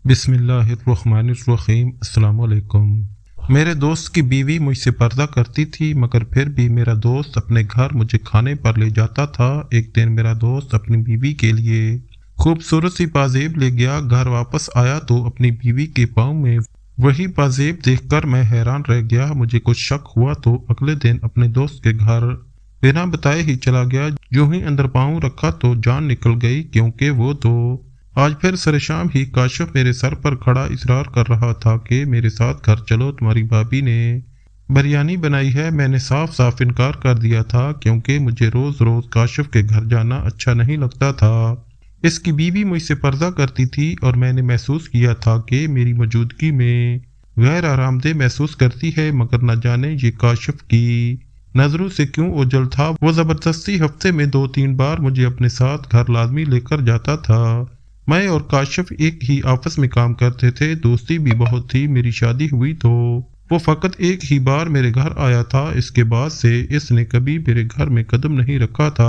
بسم اللہ الرحمن الرحیم۔ السلام علیکم۔ میرے دوست کی بیوی مجھ سے پردہ کرتی تھی، مگر پھر بھی میرا دوست اپنے گھر مجھے کھانے پر لے جاتا تھا۔ ایک دن میرا دوست اپنی بیوی کے لیے خوبصورت سی پازیب لے گیا۔ گھر واپس آیا تو اپنی بیوی کے پاؤں میں وہی پازیب دیکھ کر میں حیران رہ گیا۔ مجھے کچھ شک ہوا تو اگلے دن اپنے دوست کے گھر بنا بتائے ہی چلا گیا۔ جو ہی اندر پاؤں رکھا تو جان نکل گئی، کیونکہ وہ تو آج پھر سر شام ہی کاشف میرے سر پر کھڑا اصرار کر رہا تھا کہ میرے ساتھ گھر چلو، تمہاری بھابی نے بریانی بنائی ہے۔ میں نے صاف صاف انکار کر دیا تھا، کیونکہ مجھے روز روز کاشف کے گھر جانا اچھا نہیں لگتا تھا۔ اس کی بیوی مجھ سے پردہ کرتی تھی اور میں نے محسوس کیا تھا کہ میری موجودگی میں غیر آرام دہ محسوس کرتی ہے، مگر نہ جانے یہ کاشف کی نظروں سے کیوں اوجھل تھا۔ وہ زبردستی ہفتے میں 2-3 بار مجھے اپنے ساتھ گھر لازمی لے کر جاتا تھا۔ میں اور کاشف ایک ہی آفس میں کام کرتے تھے، دوستی بھی بہت تھی۔ میری شادی ہوئی تو وہ فقط ایک ہی بار میرے گھر آیا تھا، اس کے بعد سے اس نے کبھی میرے گھر میں قدم نہیں رکھا تھا۔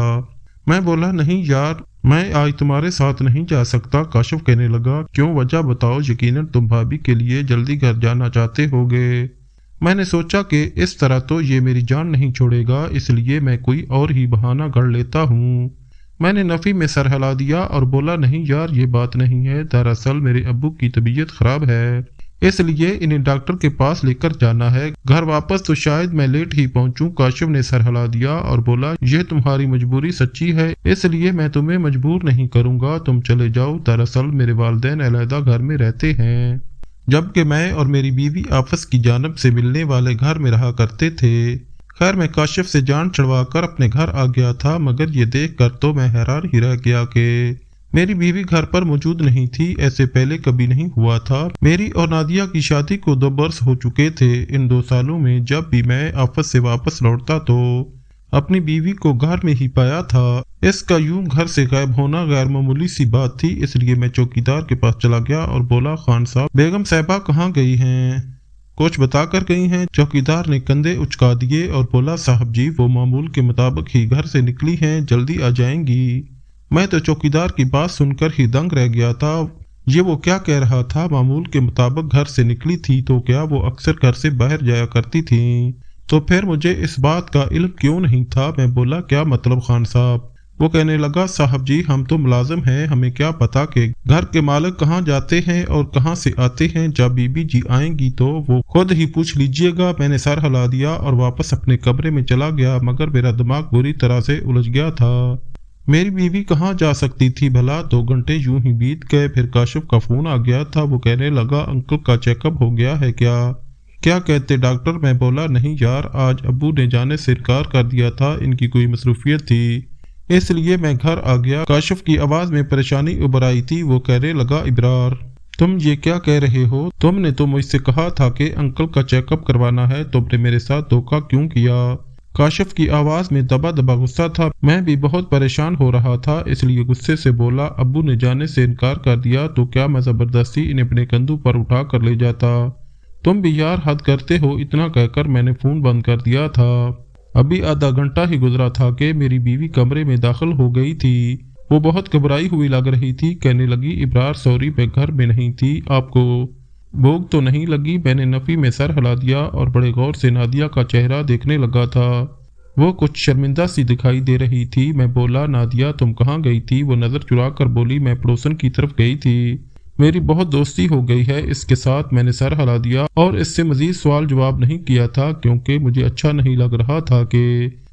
میں بولا، نہیں یار، میں آج تمہارے ساتھ نہیں جا سکتا۔ کاشف کہنے لگا، کیوں؟ وجہ بتاؤ، یقیناً تم بھابی کے لیے جلدی گھر جانا چاہتے ہوگے۔ میں نے سوچا کہ اس طرح تو یہ میری جان نہیں چھوڑے گا، اس لیے میں کوئی اور ہی بہانہ گڑھ لیتا ہوں۔ میں نے نفی میں سر ہلا دیا اور بولا، نہیں یار، یہ بات نہیں ہے، دراصل میرے ابو کی طبیعت خراب ہے، اس لیے انہیں ڈاکٹر کے پاس لے کر جانا ہے۔ گھر واپس تو شاید میں لیٹ ہی پہنچوں۔ کاشف نے سر ہلا دیا اور بولا، یہ تمہاری مجبوری سچی ہے، اس لیے میں تمہیں مجبور نہیں کروں گا، تم چلے جاؤ۔ دراصل میرے والدین علیحدہ گھر میں رہتے ہیں، جبکہ میں اور میری بیوی آفس کی جانب سے ملنے والے گھر میں رہا کرتے تھے۔ خیر، میں کاشف سے جان چھڑوا کر اپنے گھر آ گیا تھا، مگر یہ دیکھ کر تو میں حیران ہی رہ گیا کہ میری بیوی گھر پر موجود نہیں تھی۔ ایسے پہلے کبھی نہیں ہوا تھا۔ میری اور نادیہ کی شادی کو 2 برس ہو چکے تھے۔ ان 2 سالوں میں جب بھی میں آفس سے واپس لوٹتا تو اپنی بیوی کو گھر میں ہی پایا تھا۔ اس کا یوں گھر سے غائب ہونا غیر معمولی سی بات تھی، اس لیے میں چوکیدار کے پاس چلا گیا اور بولا، خان صاحب، بیگم صاحبہ کہاں گئی ہیں؟ کچھ بتا کر گئی ہیں؟ چوکیدار نے کندھے اچکا دیے اور بولا، صاحب جی، وہ معمول کے مطابق ہی گھر سے نکلی ہیں، جلدی آ جائیں گی۔ میں تو چوکیدار کی بات سن کر ہی دنگ رہ گیا تھا۔ یہ وہ کیا کہہ رہا تھا؟ معمول کے مطابق گھر سے نکلی تھی تو کیا وہ اکثر گھر سے باہر جایا کرتی تھیں؟ تو پھر مجھے اس بات کا علم کیوں نہیں تھا؟ میں بولا، کیا مطلب خان صاحب؟ وہ کہنے لگا، صاحب جی، ہم تو ملازم ہیں، ہمیں کیا پتا کہ گھر کے مالک کہاں جاتے ہیں اور کہاں سے آتے ہیں۔ جب بی بی جی آئیں گی تو وہ خود ہی پوچھ لیجئے گا۔ میں نے سر ہلا دیا اور واپس اپنے کمرے میں چلا گیا، مگر میرا دماغ بری طرح سے الجھ گیا تھا۔ میری بیوی کہاں جا سکتی تھی بھلا؟ 2 گھنٹے یوں ہی بیت گئے، پھر کاشف کا فون آ گیا تھا۔ وہ کہنے لگا، انکل کا چیک اپ ہو گیا ہے کیا؟ کیا کہتے ڈاکٹر؟ میں بولا، نہیں یار، آج ابو نے جانے سے انکار کر دیا تھا، ان کی کوئی مصروفیت تھی، اس لیے میں گھر آ گیا۔ کاشف کی آواز میں پریشانی ابھر آئی تھی۔ وہ کہنے لگا، ابرار، تم یہ کیا کہہ رہے ہو؟ تم نے تو مجھ سے کہا تھا کہ انکل کا چیک اپ کروانا ہے، تم نے میرے ساتھ دھوکہ کیوں کیا؟ کاشف کی آواز میں دبا دبا غصہ تھا۔ میں بھی بہت پریشان ہو رہا تھا، اس لیے غصے سے بولا، ابو نے جانے سے انکار کر دیا تو کیا میں زبردستی انہیں اپنے کندھوں پر اٹھا کر لے جاتا؟ تم بھی یار حد کرتے ہو۔ اتنا کہہ کر میں نے فون بند کر دیا تھا۔ ابھی آدھا گھنٹہ ہی گزرا تھا کہ میری بیوی کمرے میں داخل ہو گئی تھی۔ وہ بہت گھبرائی ہوئی لگ رہی تھی۔ کہنے لگی، ابرار، سوری، میں گھر میں نہیں تھی، آپ کو بھوک تو نہیں لگی؟ میں نے نفی میں سر ہلا دیا اور بڑے غور سے نادیہ کا چہرہ دیکھنے لگا تھا۔ وہ کچھ شرمندہ سی دکھائی دے رہی تھی۔ میں بولا، نادیہ، تم کہاں گئی تھی؟ وہ نظر چرا کر بولی، میں پڑوسن کی طرف گئی تھی، میری بہت دوستی ہو گئی ہے اس کے ساتھ۔ میں نے سر ہلا دیا اور اس سے مزید سوال جواب نہیں کیا تھا، کیونکہ مجھے اچھا نہیں لگ رہا تھا کہ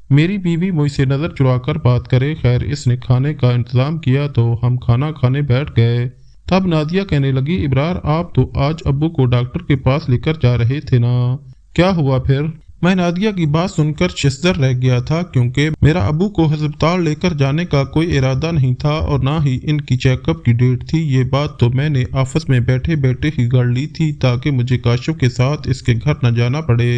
میری بیوی مجھ سے نظر چرا کر بات کرے۔ خیر، اس نے کھانے کا انتظام کیا تو ہم کھانا کھانے بیٹھ گئے۔ تب نادیہ کہنے لگی، ابرار، آپ تو آج ابو کو ڈاکٹر کے پاس لے کر جا رہے تھے نا، کیا ہوا پھر؟ میں نادیہ کی بات سن کر ششدر رہ گیا تھا، کیونکہ میرا ابو کو ہسپتال لے کر جانے کا کوئی ارادہ نہیں تھا اور نہ ہی ان کی چیک اپ کی ڈیٹ تھی۔ یہ بات تو میں نے آفس میں بیٹھے بیٹھے ہی گڑھ لی تھی، تاکہ مجھے کاشف کے ساتھ اس کے گھر نہ جانا پڑے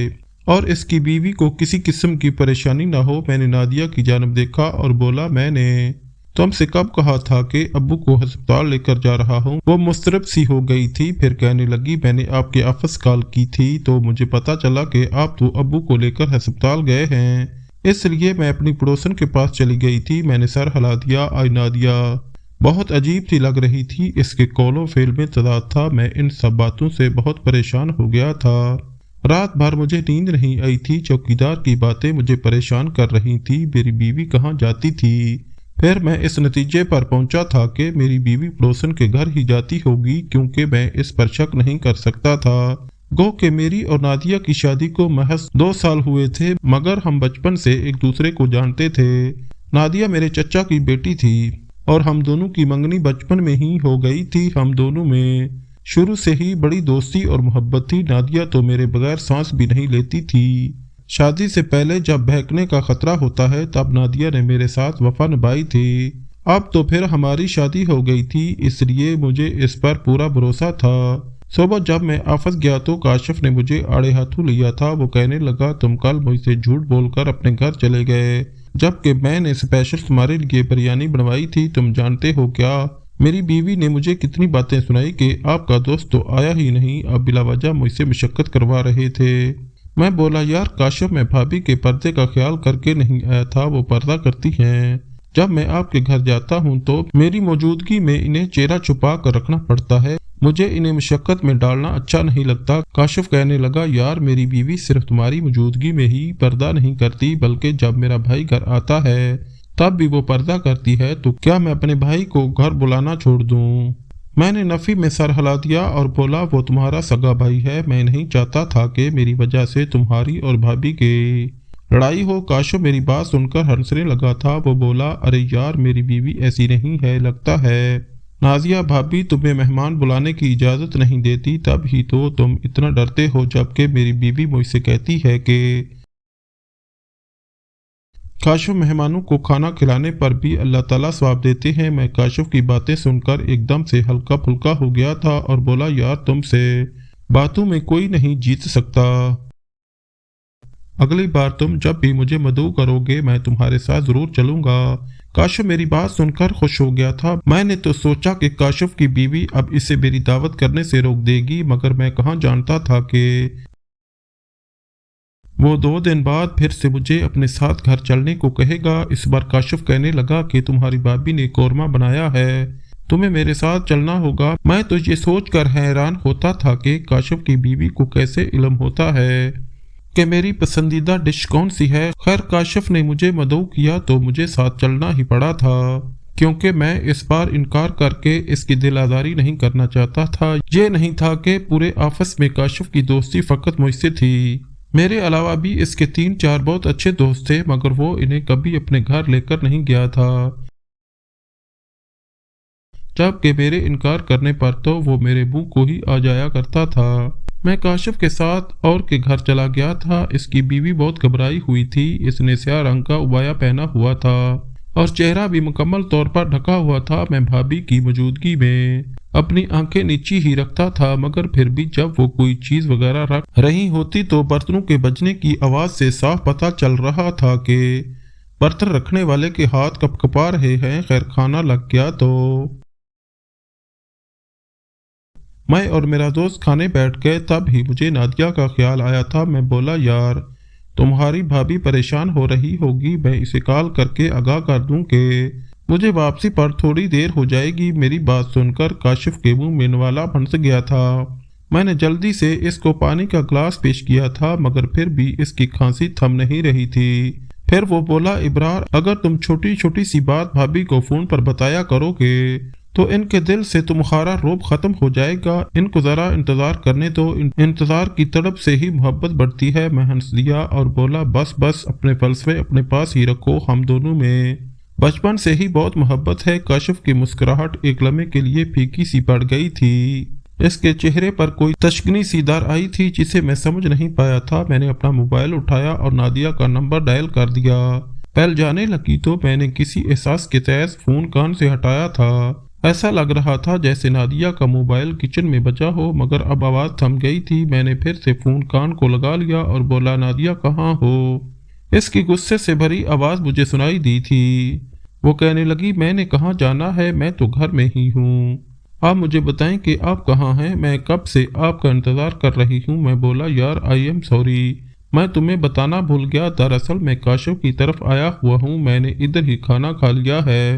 اور اس کی بیوی کو کسی قسم کی پریشانی نہ ہو۔ میں نے نادیہ کی جانب دیکھا اور بولا، میں نے تم سے کب کہا تھا کہ ابو کو ہسپتال لے کر جا رہا ہوں؟ وہ مضطرب سی ہو گئی تھی، پھر کہنے لگی، میں نے آپ کے آفس کال کی تھی تو مجھے پتا چلا کہ آپ تو ابو کو لے کر ہسپتال گئے ہیں، اس لیے میں اپنی پڑوسن کے پاس چلی گئی تھی۔ میں نے سر ہلا دیا۔ آج نادیہ بہت عجیب سی لگ رہی تھی، اس کے قول و فعل میں تضاد تھا۔ میں ان سب باتوں سے بہت پریشان ہو گیا تھا۔ رات بھر مجھے نیند نہیں آئی تھی۔ چوکیدار کی باتیں مجھے پریشان کر رہی تھی۔ میری بیوی کہاں جاتی تھی؟ پھر میں اس نتیجے پر پہنچا تھا کہ میری بیوی پڑوسن کے گھر ہی جاتی ہوگی، کیونکہ میں اس پر شک نہیں کر سکتا تھا۔ گو کہ میری اور نادیہ کی شادی کو محض 2 سال ہوئے تھے، مگر ہم بچپن سے ایک دوسرے کو جانتے تھے۔ نادیہ میرے چچا کی بیٹی تھی اور ہم دونوں کی منگنی بچپن میں ہی ہو گئی تھی۔ ہم دونوں میں شروع سے ہی بڑی دوستی اور محبت تھی۔ نادیہ تو میرے بغیر سانس بھی نہیں لیتی تھی۔ شادی سے پہلے جب بہکنے کا خطرہ ہوتا ہے تب نادیہ نے میرے ساتھ وفا نبھائی تھی۔ اب تو پھر ہماری شادی ہو گئی تھی، اس لیے مجھے اس پر پورا بھروسہ تھا۔ صبح جب میں آفس گیا تو کاشف نے مجھے آڑے ہاتھوں لیا تھا۔ وہ کہنے لگا، تم کل مجھ سے جھوٹ بول کر اپنے گھر چلے گئے، جبکہ میں نے اسپیشل تمہارے لیے بریانی بنوائی تھی۔ تم جانتے ہو کیا؟ میری بیوی نے مجھے کتنی باتیں سنائی کہ آپ کا دوست تو آیا ہی نہیں، آپ بلا وجہ مجھ سے مشقت کروا رہے تھے۔ میں بولا، یار کاشف، میں بھابھی کے پردے کا خیال کر کے نہیں آیا تھا، وہ پردہ کرتی ہیں۔ جب میں آپ کے گھر جاتا ہوں تو میری موجودگی میں انہیں چہرہ چھپا کر رکھنا پڑتا ہے، مجھے انہیں مشقت میں ڈالنا اچھا نہیں لگتا۔ کاشف کہنے لگا، یار میری بیوی صرف تمہاری موجودگی میں ہی پردہ نہیں کرتی، بلکہ جب میرا بھائی گھر آتا ہے تب بھی وہ پردہ کرتی ہے، تو کیا میں اپنے بھائی کو گھر بلانا چھوڑ دوں؟ میں نے نفی میں سر ہلا دیا اور بولا، وہ تمہارا سگا بھائی ہے، میں نہیں چاہتا تھا کہ میری وجہ سے تمہاری اور بھابھی کی لڑائی ہو۔ کاشف میری بات سن کر ہنسنے لگا تھا۔ وہ بولا، ارے یار میری بیوی ایسی نہیں ہے، لگتا ہے نازیہ بھابھی تمہیں مہمان بلانے کی اجازت نہیں دیتی، تب ہی تو تم اتنا ڈرتے ہو، جبکہ میری بیوی مجھ سے کہتی ہے کہ کاشف مہمانوں کو کھانا کھلانے پر بھی اللہ تعالیٰ ثواب دیتے ہیں۔ میں کاشف کی باتیں سن کر ایک دم سے ہلکا پھلکا ہو گیا تھا اور بولا، یار تم سے باتوں میں کوئی نہیں جیت سکتا۔ اگلی بار تم جب بھی مجھے مدعو کرو گے میں تمہارے ساتھ ضرور چلوں گا۔ کاشف میری بات سن کر خوش ہو گیا تھا۔ میں نے تو سوچا کہ کاشف کی بیوی اب اسے میری دعوت کرنے سے روک دے گی، مگر میں کہاں جانتا تھا کہ وہ 2 دن بعد پھر سے مجھے اپنے ساتھ گھر چلنے کو کہے گا۔ اس بار کاشف کہنے لگا کہ تمہاری بھابھی نے قورمہ بنایا ہے، تمہیں میرے ساتھ چلنا ہوگا۔ میں تو یہ سوچ کر حیران ہوتا تھا کہ کاشف کی بیوی کو کیسے علم ہوتا ہے کہ میری پسندیدہ ڈش کون سی ہے۔ خیر کاشف نے مجھے مدعو کیا تو مجھے ساتھ چلنا ہی پڑا تھا، کیونکہ میں اس بار انکار کر کے اس کی دل آزاری نہیں کرنا چاہتا تھا۔ یہ نہیں تھا کہ پورے آفس میں کاشف کی دوستی فقط مجھ سے تھی، میرے علاوہ بھی اس کے 3-4 بہت اچھے دوست تھے، مگر وہ انہیں کبھی اپنے گھر لے کر نہیں گیا تھا، جبکہ میرے انکار کرنے پر تو وہ میرے منہ کو ہی آ جایا کرتا تھا۔ میں کاشف کے ساتھ اور کے گھر چلا گیا تھا۔ اس کی بیوی بہت گھبرائی ہوئی تھی، اس نے سیاہ رنگ کا عبایا پہنا ہوا تھا اور چہرہ بھی مکمل طور پر ڈھکا ہوا تھا۔ میں بھابھی کی موجودگی میں اپنی آنکھیں نیچی ہی رکھتا تھا، مگر پھر بھی جب وہ کوئی چیز وغیرہ رکھ رہی ہوتی تو برتنوں کے بجنے کی آواز سے صاف پتہ چل رہا تھا کہ برتن رکھنے والے کے ہاتھ کپ کپا رہے ہیں۔ خیر کھانا لگ گیا تو میں اور میرا دوست کھانے بیٹھ گئے، تب ہی مجھے نادیہ کا خیال آیا تھا۔ میں بولا، یار تمہاری بھابھی پریشان ہو رہی ہوگی، میں اسے کال کر کے آگاہ کر دوں کہ مجھے واپسی پر تھوڑی دیر ہو جائے گی۔ میری بات سن کر کاشف کے منہ میں نوالا پھنس گیا تھا۔ میں نے جلدی سے اس کو پانی کا گلاس پیش کیا تھا، مگر پھر بھی اس کی کھانسی تھم نہیں رہی تھی۔ پھر وہ بولا، ابرار اگر تم چھوٹی چھوٹی سی بات بھابھی کو فون پر بتایا کرو گے تو ان کے دل سے تمہارا روب ختم ہو جائے گا، ان کو ذرا انتظار کرنے دو، انتظار کی تڑپ سے ہی محبت بڑھتی ہے۔ میں ہنس دیا اور بولا، بس اپنے فلسفے اپنے پاس ہی رکھو، ہم دونوں میں بچپن سے ہی بہت محبت ہے۔ کاشف کی مسکراہٹ ایک لمحے کے لیے پھیکی سی پڑ گئی تھی، اس کے چہرے پر کوئی تشکنی سی دار آئی تھی جسے میں سمجھ نہیں پایا تھا۔ میں نے اپنا موبائل اٹھایا اور نادیہ کا نمبر ڈائل کر دیا۔ بیل جانے لگی تو میں نے کسی احساس کے تحت فون کان سے ہٹایا تھا، ایسا لگ رہا تھا جیسے نادیہ کا موبائل کچن میں بجا ہو، مگر اب آواز تھم گئی تھی۔ میں نے پھر سے فون کان کو لگا لیا اور بولا، نادیہ کہاں ہو؟ اس کی غصے سے بھری آواز مجھے سنائی دی تھی۔ وہ کہنے لگی، میں نے کہاں جانا ہے، میں تو گھر میں ہی ہوں، آپ مجھے بتائیں کہ آپ کہاں ہیں، میں کب سے آپ کا انتظار کر رہی ہوں۔ میں بولا، یار آئی ایم سوری، میں تمہیں بتانا بھول گیا، دراصل میں کاشف کی طرف آیا ہوا ہوں، میں نے ادھر ہی کھانا کھا لیا ہے،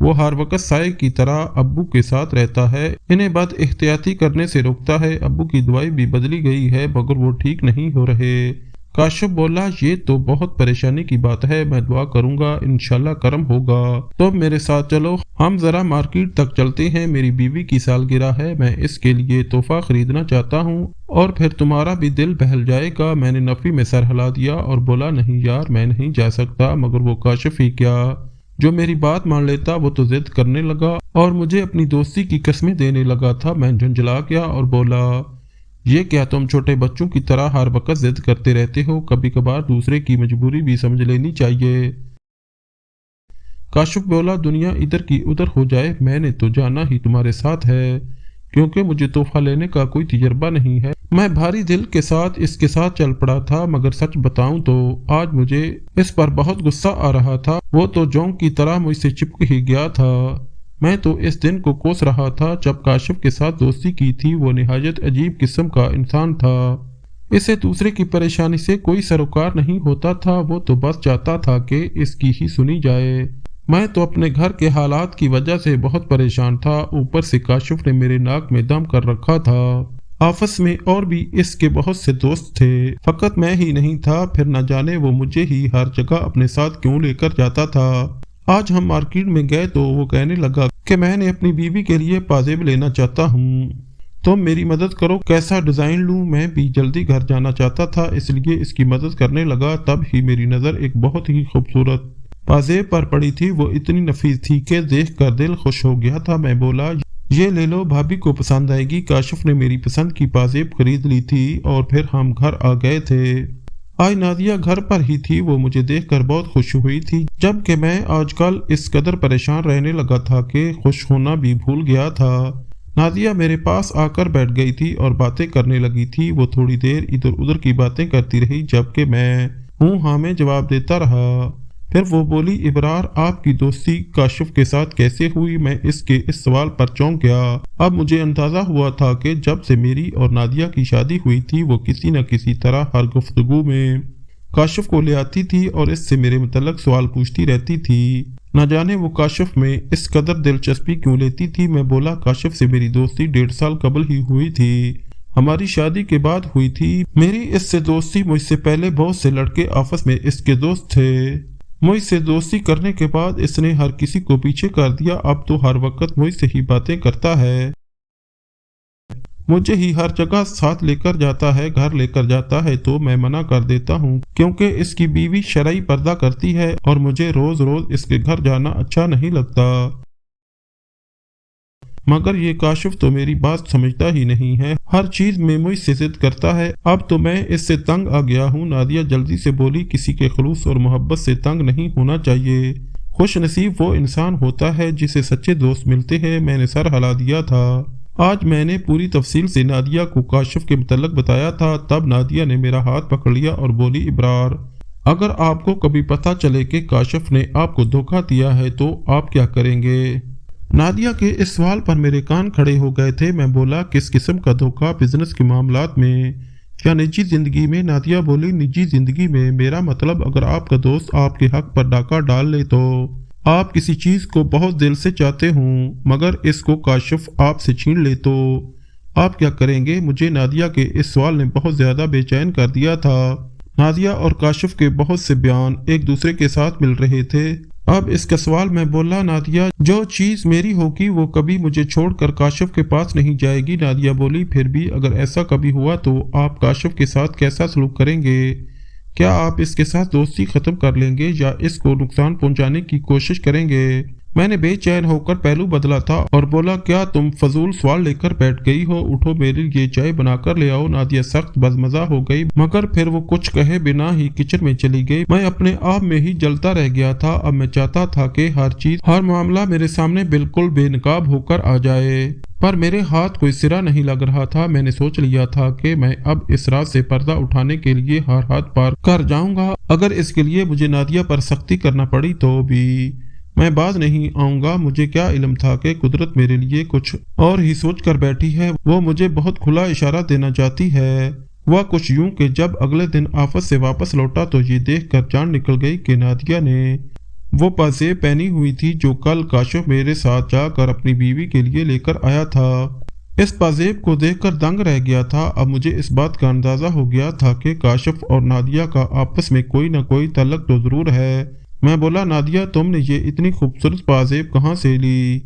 وہ ہر وقت سائے کی طرح ابو کے ساتھ رہتا ہے، انہیں بد احتیاطی کرنے سے روکتا ہے۔ ابو کی دوائی بھی بدلی گئی ہے مگر وہ ٹھیک نہیں ہو رہے۔ کاشف بولا، یہ تو بہت پریشانی کی بات ہے، میں دعا کروں گا انشاءاللہ کرم ہوگا۔ تو میرے ساتھ چلو، ہم ذرا مارکیٹ تک چلتے ہیں، میری بیوی کی سالگرہ ہے، میں اس کے لیے تحفہ خریدنا چاہتا ہوں اور پھر تمہارا بھی دل بہل جائے گا۔ میں نے نفی میں سر ہلا دیا اور بولا، نہیں یار میں نہیں جا سکتا، مگر وہ کاشف ہی کیا، جو میری بات مان لیتا وہ تو ضد کرنے لگا اور مجھے اپنی دوستی کی قسمیں دینے لگا تھا۔ میں جھنجھلا گیا اور بولا، یہ کیا تم چھوٹے بچوں کی طرح ہر وقت ضد کرتے رہتے ہو، کبھی کبھار دوسرے کی مجبوری بھی سمجھ لینی چاہیے۔ کاشف بولا، دنیا ادھر کی ادھر ہو جائے، میں نے تو جانا ہی تمہارے ساتھ ہے، کیونکہ مجھے تحفہ لینے کا کوئی تجربہ نہیں ہے۔ میں بھاری دل کے ساتھ اس کے ساتھ چل پڑا تھا، مگر سچ بتاؤں تو آج مجھے اس پر بہت غصہ آ رہا تھا۔ وہ تو جونک کی طرح مجھ سے چپک ہی گیا تھا۔ میں تو اس دن کو کوس رہا تھا جب کاشف کے ساتھ دوستی کی تھی۔ وہ نہایت عجیب قسم کا انسان تھا، اسے دوسرے کی پریشانی سے کوئی سروکار نہیں ہوتا تھا، وہ تو بس چاہتا تھا کہ اس کی ہی سنی جائے۔ میں تو اپنے گھر کے حالات کی وجہ سے بہت پریشان تھا، اوپر سے کاشف نے میرے ناک میں دم کر رکھا تھا۔ آفس میں اور بھی اس کے بہت سے دوست تھے، فقط میں ہی نہیں تھا، پھر نہ جانے وہ مجھے ہی ہر جگہ اپنے ساتھ کیوں لے کر جاتا تھا۔ آج ہم مارکیٹ میں گئے تو وہ کہنے لگا کہ میں نے اپنی بیوی کے لیے پازیب لینا چاہتا ہوں، تم میری مدد کرو، کیسا ڈیزائن لوں؟ میں بھی جلدی گھر جانا چاہتا تھا، اس لیے اس کی مدد کرنے لگا۔ تب ہی میری نظر ایک بہت ہی خوبصورت پازیب پر پڑی تھی، وہ اتنی نفیس تھی کہ دیکھ کر دل خوش ہو گیا تھا۔ میں بولا، یہ لے لو، بھابھی کو پسند آئے گی۔ کاشف نے میری پسند کی پازیب خرید لی تھی اور پھر ہم گھر آ گئے تھے۔ آج نادیہ گھر پر ہی تھی، وہ مجھے دیکھ کر بہت خوش ہوئی تھی، جبکہ میں آج کل اس قدر پریشان رہنے لگا تھا کہ خوش ہونا بھی بھول گیا تھا۔ نادیہ میرے پاس آ کر بیٹھ گئی تھی اور باتیں کرنے لگی تھی۔ وہ تھوڑی دیر ادھر ادھر کی باتیں کرتی رہی، جبکہ میں ہوں ہاں میں جواب دیتا رہا۔ پھر وہ بولی، ابرار، آپ کی دوستی کاشف کے ساتھ کیسے ہوئی؟ میں اس کے اس سوال پر چونک گیا۔ اب مجھے اندازہ ہوا تھا کہ جب سے میری اور نادیہ کی شادی ہوئی تھی، وہ کسی نہ کسی طرح ہر گفتگو میں کاشف کو لے آتی تھی اور اس سے میرے متعلق سوال پوچھتی رہتی تھی۔ نہ جانے وہ کاشف میں اس قدر دلچسپی کیوں لیتی تھی۔ میں بولا، کاشف سے میری دوستی 1.5 سال قبل ہی ہوئی تھی، ہماری شادی کے بعد ہوئی تھی۔ میری اس سے دوستی، مجھ سے پہلے بہت سے لڑکے آپس میں اس کے دوست تھے، مجھ سے دوستی کرنے کے بعد اس نے ہر کسی کو پیچھے کر دیا، اب تو ہر وقت مجھ سے ہی باتیں کرتا ہے، مجھے ہی ہر جگہ ساتھ لے کر جاتا ہے، گھر لے کر جاتا ہے تو میں منع کر دیتا ہوں کیونکہ اس کی بیوی شرعی پردہ کرتی ہے اور مجھے روز روز اس کے گھر جانا اچھا نہیں لگتا۔ مگر یہ کاشف تو میری بات سمجھتا ہی نہیں ہے، ہر چیز میں مجھ سے ضد کرتا ہے، اب تو میں اس سے تنگ آ گیا ہوں۔ نادیہ جلدی سے بولی، کسی کے خلوص اور محبت سے تنگ نہیں ہونا چاہیے، خوش نصیب وہ انسان ہوتا ہے جسے سچے دوست ملتے ہیں۔ میں نے سر ہلا دیا تھا۔ آج میں نے پوری تفصیل سے نادیہ کو کاشف کے متعلق بتایا تھا، تب نادیہ نے میرا ہاتھ پکڑ لیا اور بولی، ابرار، اگر آپ کو کبھی پتہ چلے کہ کاشف نے آپ کو دھوکہ دیا ہے تو آپ کیا کریں گے؟ نادیہ کے اس سوال پر میرے کان کھڑے ہو گئے تھے۔ میں بولا، کس قسم کا دھوکہ؟ بزنس کے معاملات میں یا نجی زندگی میں؟ نادیہ بولی، نجی زندگی میں، میرا مطلب اگر آپ کا دوست آپ کے حق پر ڈاکہ ڈال لے تو آپ کسی چیز کو بہت دل سے چاہتے ہوں مگر اس کو کاشف آپ سے چھین لے تو آپ کیا کریں گے؟ مجھے نادیہ کے اس سوال نے بہت زیادہ بے چین کر دیا تھا۔ نادیہ اور کاشف کے بہت سے بیان ایک دوسرے کے ساتھ مل رہے تھے۔ اب اس کا سوال، میں بولا، نادیہ، جو چیز میری ہوگی وہ کبھی مجھے چھوڑ کر کاشف کے پاس نہیں جائے گی۔ نادیہ بولی، پھر بھی اگر ایسا کبھی ہوا تو آپ کاشف کے ساتھ کیسا سلوک کریں گے؟ کیا آپ اس کے ساتھ دوستی ختم کر لیں گے یا اس کو نقصان پہنچانے کی کوشش کریں گے؟ میں نے بے چین ہو کر پہلو بدلا تھا اور بولا، کیا تم فضول سوال لے کر بیٹھ گئی ہو؟ اٹھو، میرے لیے چائے بنا کر لے آؤ۔ نادیہ سخت بزمزہ ہو گئی مگر پھر وہ کچھ کہے بنا ہی کچن میں چلی گئی۔ میں اپنے آپ میں ہی جلتا رہ گیا تھا۔ اب میں چاہتا تھا کہ ہر چیز، ہر معاملہ میرے سامنے بالکل بے نقاب ہو کر آ جائے، پر میرے ہاتھ کوئی سرا نہیں لگ رہا تھا۔ میں نے سوچ لیا تھا کہ میں اب اس راز سے پردہ اٹھانے کے لیے ہر حد پار کر جاؤں گا، اگر اس کے لیے مجھے نادیہ پر سختی کرنا پڑی تو بھی میں باز نہیں آؤں گا۔ مجھے کیا علم تھا کہ قدرت میرے لیے کچھ اور ہی سوچ کر بیٹھی ہے، وہ مجھے بہت کھلا اشارہ دینا چاہتی ہے۔ وہ کچھ یوں کہ جب اگلے دن آفس سے واپس لوٹا تو یہ دیکھ کر جان نکل گئی کہ نادیہ نے وہ پازیب پہنی ہوئی تھی جو کل کاشف میرے ساتھ جا کر اپنی بیوی کے لیے لے کر آیا تھا۔ اس پازیب کو دیکھ کر دنگ رہ گیا تھا۔ اب مجھے اس بات کا اندازہ ہو گیا تھا کہ کاشف اور نادیہ کا آپس میں کوئی نہ کوئی تعلق تو ضرور ہے۔ میں بولا، نادیہ تم نے یہ اتنی خوبصورت پازیب کہاں سے لی؟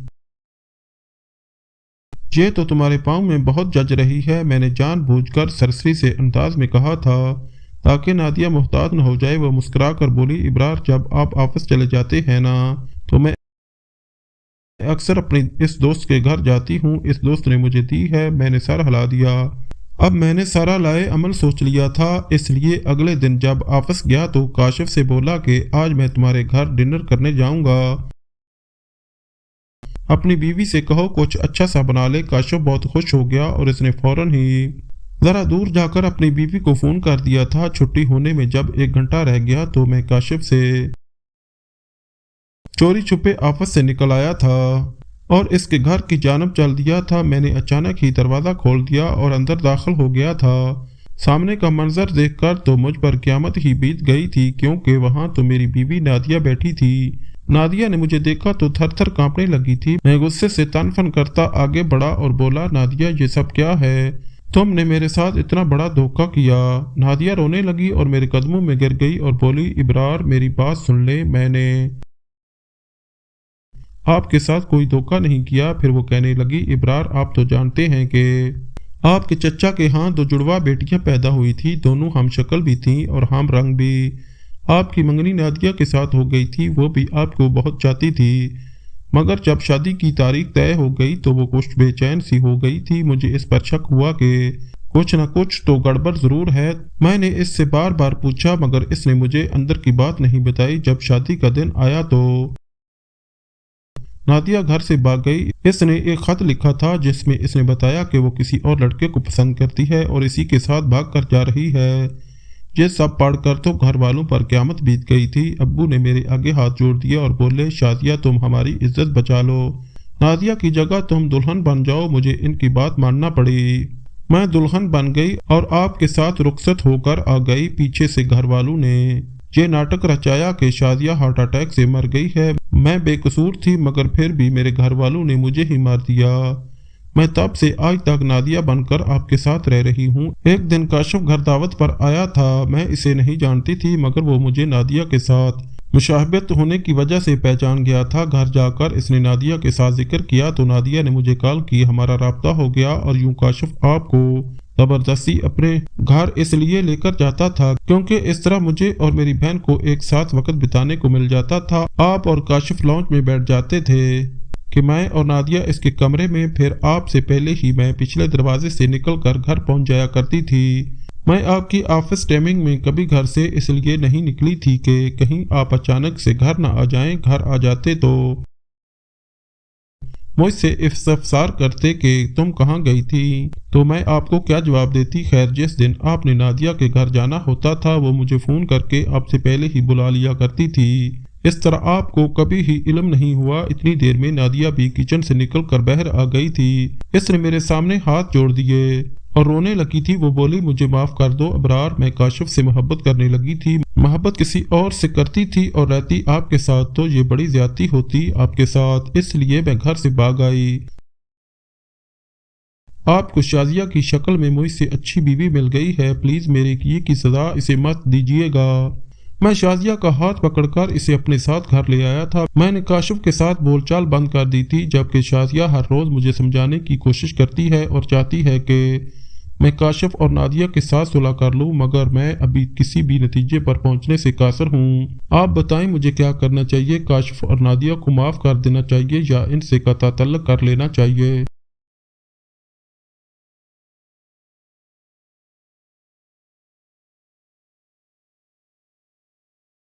یہ تو تمہارے پاؤں میں بہت جچ رہی ہے، میں نے جان بوجھ کر سرسری سے انداز میں کہا تھا تاکہ نادیہ محتاط نہ ہو جائے۔ وہ مسکرا کر بولی، ابرار جب آپ آفس چلے جاتے ہیں نا تو میں اکثر اپنے اس دوست کے گھر جاتی ہوں، اس دوست نے مجھے دی ہے۔ میں نے سر ہلا دیا۔ اب میں نے سارا لائے عمل سوچ لیا تھا، اس لیے اگلے دن جب آفس گیا تو کاشف سے بولا کہ آج میں تمہارے گھر ڈنر کرنے جاؤں گا، اپنی بیوی سے کہو کچھ اچھا سا بنا لے۔ کاشف بہت خوش ہو گیا اور اس نے فوراً ہی ذرا دور جا کر اپنی بیوی کو فون کر دیا تھا۔ چھٹی ہونے میں جب 1 گھنٹہ رہ گیا تو میں کاشف سے چوری چھپے آفس سے نکل آیا تھا اور اس کے گھر کی جانب چل دیا تھا۔ میں نے اچانک ہی دروازہ کھول دیا اور اندر داخل ہو گیا تھا۔ سامنے کا منظر دیکھ کر تو مجھ پر قیامت ہی بیت گئی تھی، کیونکہ وہاں تو میری بیوی نادیہ بیٹھی تھی۔ نادیہ نے مجھے دیکھا تو تھر تھر کانپنے لگی تھی۔ میں غصے سے تن فن کرتا آگے بڑھا اور بولا، نادیہ یہ سب کیا ہے؟ تم نے میرے ساتھ اتنا بڑا دھوکہ کیا۔ نادیہ رونے لگی اور میرے قدموں میں گر گئی اور بولی، ابرار میری بات سن لے، میں نے آپ کے ساتھ کوئی دھوکہ نہیں کیا۔ پھر وہ کہنے لگی، ابرار آپ تو جانتے ہیں کہ آپ کے چچا کے ہاں 2 جڑواں بیٹیاں پیدا ہوئی تھی، دونوں ہم شکل بھی تھیں اور ہم رنگ بھی۔ آپ کی منگنی نادیہ کے ساتھ ہو گئی تھی، وہ بھی آپ کو بہت چاہتی تھی، مگر جب شادی کی تاریخ طے ہو گئی تو وہ کچھ بے چین سی ہو گئی تھی۔ مجھے اس پر شک ہوا کہ کچھ نہ کچھ تو گڑبڑ ضرور ہے۔ میں نے اس سے بار بار پوچھا مگر اس نے مجھے اندر کی بات نہیں بتائی۔ جب شادی کا دن آیا تو نادیہ گھر سے بھاگ گئی۔ اس نے ایک خط لکھا تھا جس میں اس نے بتایا کہ وہ کسی اور لڑکے کو پسند کرتی ہے اور اسی کے ساتھ بھاگ کر جا رہی ہے۔ یہ سب پڑھ کر تو گھر والوں پر قیامت بیت گئی تھی۔ ابو نے میرے آگے ہاتھ جوڑ دیا اور بولے، شادیہ تم ہماری عزت بچا لو، نادیہ کی جگہ تم دلہن بن جاؤ۔ مجھے ان کی بات ماننا پڑی۔ میں دلہن بن گئی اور آپ کے ساتھ رخصت ہو کر آ گئی۔ پیچھے سے گھر والوں نے یہ ناٹک رچایا کہ شادیہ ہارٹ اٹیک سے مر گئی ہے۔ میں بے قصور تھی مگر پھر بھی میرے گھر والوں نے مجھے ہی مار دیا۔ میں تب سے آج تک نادیہ بن کر آپ کے ساتھ رہ رہی ہوں۔ ایک دن کاشف گھر دعوت پر آیا تھا، میں اسے نہیں جانتی تھی مگر وہ مجھے نادیہ کے ساتھ مشابہت ہونے کی وجہ سے پہچان گیا تھا۔ گھر جا کر اس نے نادیہ کے ساتھ ذکر کیا تو نادیہ نے مجھے کال کی، ہمارا رابطہ ہو گیا اور یوں کاشف آپ کو زبردستی اپنے گھر اس لیے لے کر جاتا تھا کیونکہ اس طرح مجھے اور میری بہن کو ایک ساتھ وقت بتانے کو مل جاتا تھا۔ آپ اور کاشف لانچ میں بیٹھ جاتے تھے کہ میں اور نادیہ اس کے کمرے میں، پھر آپ سے پہلے ہی میں پچھلے دروازے سے نکل کر گھر پہنچ جایا کرتی تھی۔ میں آپ کی آفس ٹائمنگ میں کبھی گھر سے اس لیے نہیں نکلی تھی کہ کہیں آپ اچانک سے گھر نہ آ جائیں۔ گھر آ جاتے تو مجھ سے استفسار کرتے کہ تم کہاں گئی تھی تو میں آپ کو کیا جواب دیتی۔ خیر جس دن آپ نے نادیہ کے گھر جانا ہوتا تھا وہ مجھے فون کر کے آپ سے پہلے ہی بلا لیا کرتی تھی۔ اس طرح آپ کو کبھی ہی علم نہیں ہوا۔ اتنی دیر میں نادیہ بھی کچن سے نکل کر باہر آ گئی تھی۔ اس نے میرے سامنے ہاتھ جوڑ دیے اور رونے لگی تھی۔ وہ بولی، مجھے معاف کر دو ابرار، میں کاشف سے محبت کرنے لگی تھی۔ محبت کسی اور سے کرتی تھی اور رہتی آپ کے ساتھ تو یہ بڑی زیادتی ہوتی آپ کے ساتھ، اس لیے میں گھر سے بھاگ آئی۔ آپ کو شازیہ کی شکل میں مجھ سے اچھی بیوی مل گئی ہے، پلیز میرے کیے کی سزا اسے مت دیجیے گا۔ میں شازیہ کا ہاتھ پکڑ کر اسے اپنے ساتھ گھر لے آیا تھا۔ میں نے کاشف کے ساتھ بول چال بند کر دی تھی، جبکہ شازیہ ہر روز مجھے سمجھانے کی کوشش کرتی ہے اور چاہتی ہے کہ میں کاشف اور نادیہ کے ساتھ صلح کر لوں، مگر میں ابھی کسی بھی نتیجے پر پہنچنے سے قاصر ہوں۔ آپ بتائیں مجھے کیا کرنا چاہیے؟ کاشف اور نادیہ کو معاف کر دینا چاہیے یا ان سے قطع تعلق کر لینا چاہیے؟